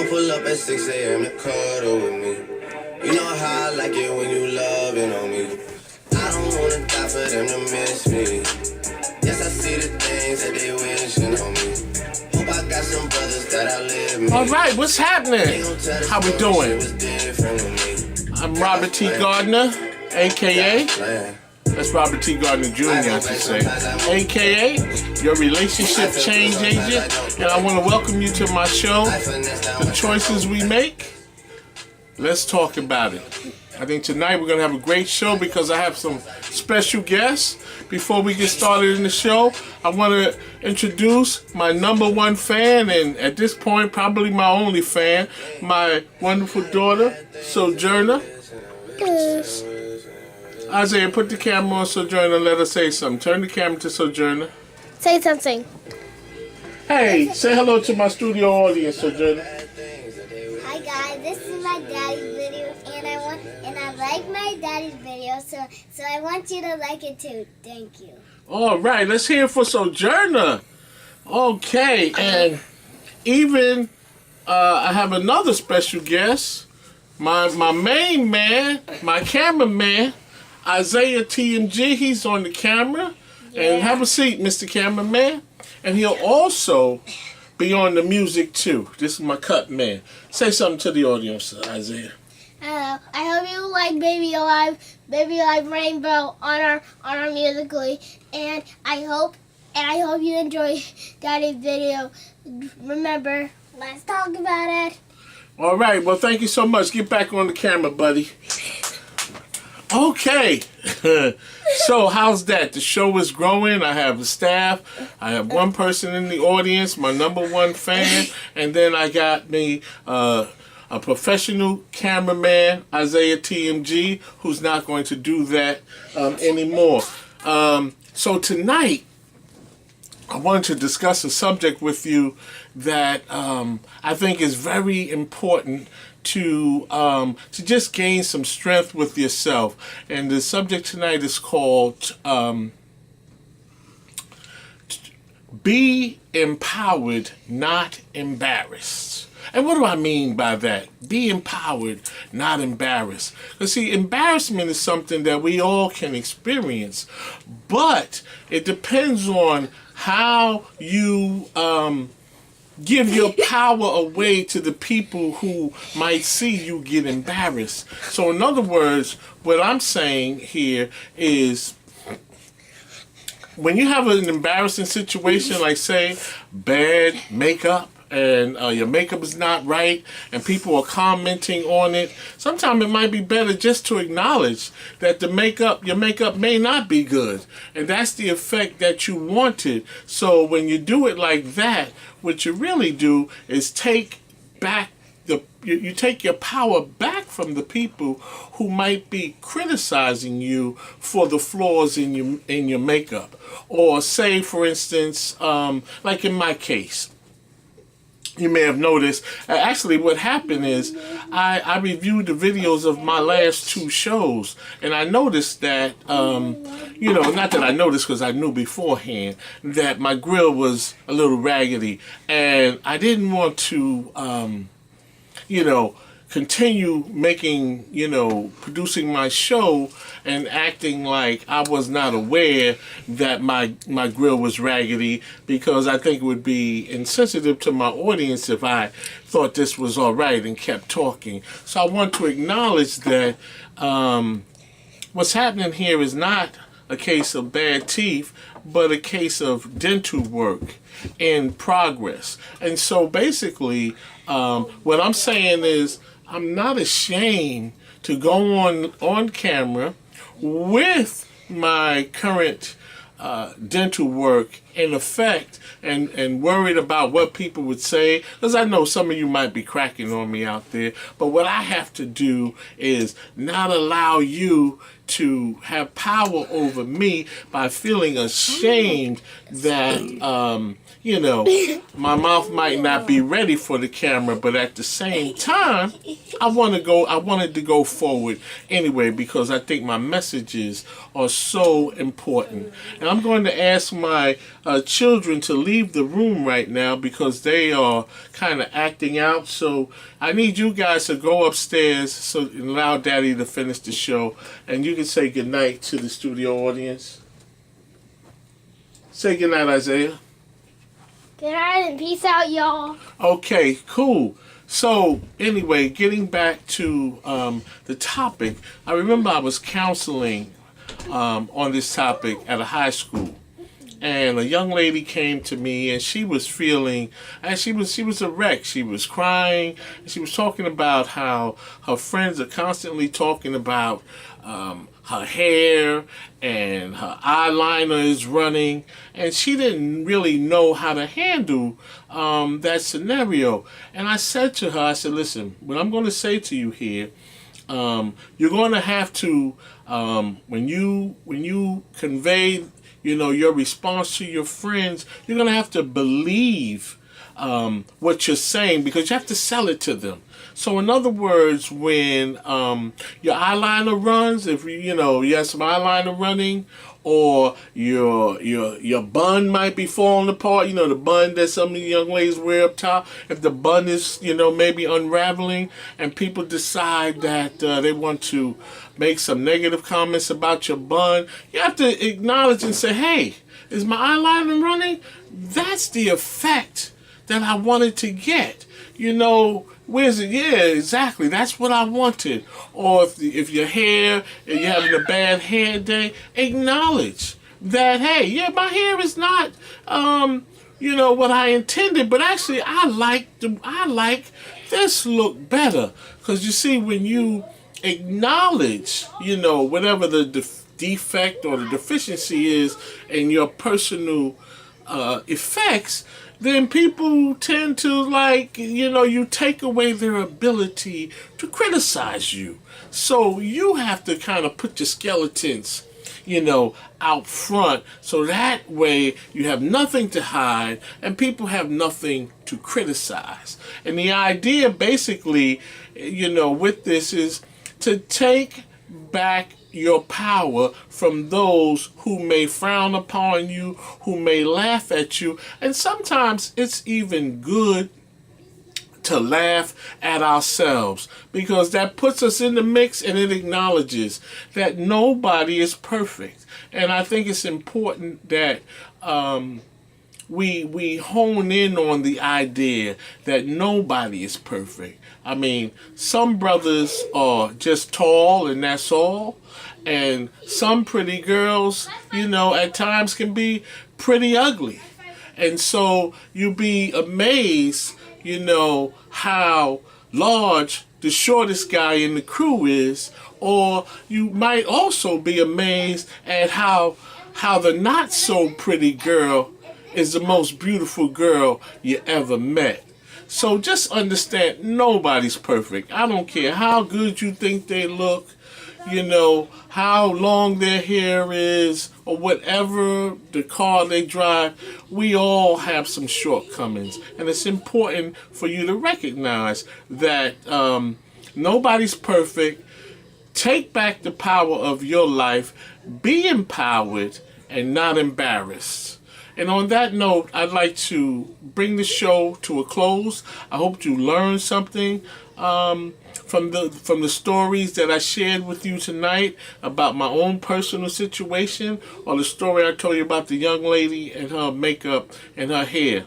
gon' pull up at 6 a.m. to cuddle with me. You know how I like it when you loving on me. I don't wanna die for them to miss me. Yes, I see the things that they wishing on me. Hope I got some brothers that outlive me. All right, what's happening? How we doing? I'm Robert T. Gardner, a.k.a. That's Robert T. Gardner Jr., I should say. A.k.a. your relationship change agent. And I want to welcome you to my show, The Choices We Make. Let's talk about it. I think tonight we're going to have a great show because I have some special guests. Before we get started in the show, I want to introduce my number one fan, and at this point, probably my only fan, my wonderful daughter, Sojourner. Yes. Isaiah, put the camera on Sojourner and let her say something. Turn the camera to Sojourner. Say something. Hey, say hello to my studio audience, Sojourner. Hi guys, this is my daddy's video, and I like my daddy's video, so I want you to like it too. Thank you. All right, let's hear it for Sojourner. Okay, and even I have another special guest, my main man, my cameraman, Isaiah TMG. He's on the camera. And have a seat, Mr. Cameraman. And he'll also be on the music too. This is my cut man. Say something to the audience, Isaiah. I hope you like Baby Alive Rainbow on our musically, and I hope you enjoy Daddy's video. Remember, let's talk about it. All right, well, thank you so much. Get back on the camera, buddy. Okay. So how's that? The show is growing. I have a staff. I have one person in the audience, my number one fan, and then I got me a professional cameraman, Isaiah TMG, who's not going to do that anymore. So tonight, I wanted to discuss a subject with you that I think is very important to just gain some strength with yourself. And the subject tonight is called Be Empowered, Not Embarrassed. And what do I mean by that? Be empowered, not embarrassed. Because see, embarrassment is something that we all can experience, but it depends on how you give your power away to the people who might see you get embarrassed. So in other words, what I'm saying here is when you have an embarrassing situation, like say bad makeup, and your makeup is not right, and people are commenting on it, sometimes it might be better just to acknowledge that your makeup may not be good, and that's the effect that you wanted. So when you do it like that, what you really do is take back you take your power back from the people who might be criticizing you for the flaws in your makeup. Or say, for instance, like in my case, you may have noticed, actually what happened is I reviewed the videos of my last two shows, and I noticed that, not that I noticed because I knew beforehand, that my grill was a little raggedy, and I didn't want to, continue making, producing my show and acting like I was not aware that my grill was raggedy, because I think it would be insensitive to my audience if I thought this was all right and kept talking. So I want to acknowledge that what's happening here is not a case of bad teeth, but a case of dental work in progress. And so basically, what I'm saying is, I'm not ashamed to go on camera with my current dental work in effect and worried about what people would say, because I know some of you might be cracking on me out there, but what I have to do is not allow you to have power over me by feeling ashamed that my mouth might not be ready for the camera, but at the same time, I wanted to go forward anyway, because I think my messages are so important. And I'm going to ask my children to leave the room right now because they are kind of acting out. So I need you guys to go upstairs so and allow Daddy to finish the show. And you can say goodnight to the studio audience. Say goodnight, Isaiah. Good night and peace out, y'all. Okay, cool. So anyway, getting back to the topic, I remember I was counseling on this topic at a high school, and a young lady came to me, and she was feeling, and she was a wreck. She was crying, and she was talking about how her friends are constantly talking about her hair and her eyeliner is running, and she didn't really know how to handle that scenario. And I said to her, I said, listen, what I'm going to say to you here, you're going to have to, when you convey, your response to your friends, you're going to have to believe what you're saying, because you have to sell it to them. So in other words, when your eyeliner runs, if you have some eyeliner running, or your bun might be falling apart, the bun that some of the young ladies wear up top, if the bun is, maybe unraveling, and people decide that they want to make some negative comments about your bun, you have to acknowledge and say, hey, is my eyeliner running? That's the effect that I wanted to get. Where's it? Yeah, exactly. That's what I wanted. Or if your hair, if you're having a bad hair day, acknowledge that, hey, yeah, my hair is not, what I intended, but actually I like this look better. Because you see, when you acknowledge, whatever the defect or the deficiency is in your personal effects, then people tend to you take away their ability to criticize you. So you have to kind of put your skeletons, out front, so that way you have nothing to hide and people have nothing to criticize. And the idea basically, with this is to take back your power from those who may frown upon you, who may laugh at you. And sometimes it's even good to laugh at ourselves, because that puts us in the mix and it acknowledges that nobody is perfect. And I think it's important that we hone in on the idea that nobody is perfect. I mean, some brothers are just tall and that's all. And some pretty girls, at times can be pretty ugly. And so you'll be amazed, how large the shortest guy in the crew is. Or you might also be amazed at how the not so pretty girl is the most beautiful girl you ever met. So just understand, nobody's perfect. I don't care how good you think they look, how long their hair is, or whatever the car they drive. We all have some shortcomings. And it's important for you to recognize that nobody's perfect. Take back the power of your life. Be empowered and not embarrassed. And on that note, I'd like to bring the show to a close. I hope you learned something from the stories that I shared with you tonight about my own personal situation, or the story I told you about the young lady and her makeup and her hair.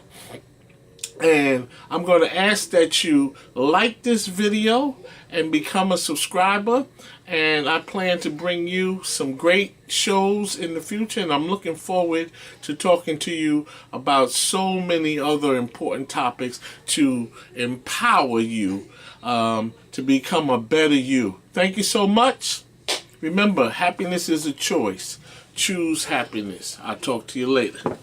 And I'm going to ask that you like this video and become a subscriber. And I plan to bring you some great shows in the future. And I'm looking forward to talking to you about so many other important topics to empower you to become a better you. Thank you so much. Remember, happiness is a choice. Choose happiness. I'll talk to you later.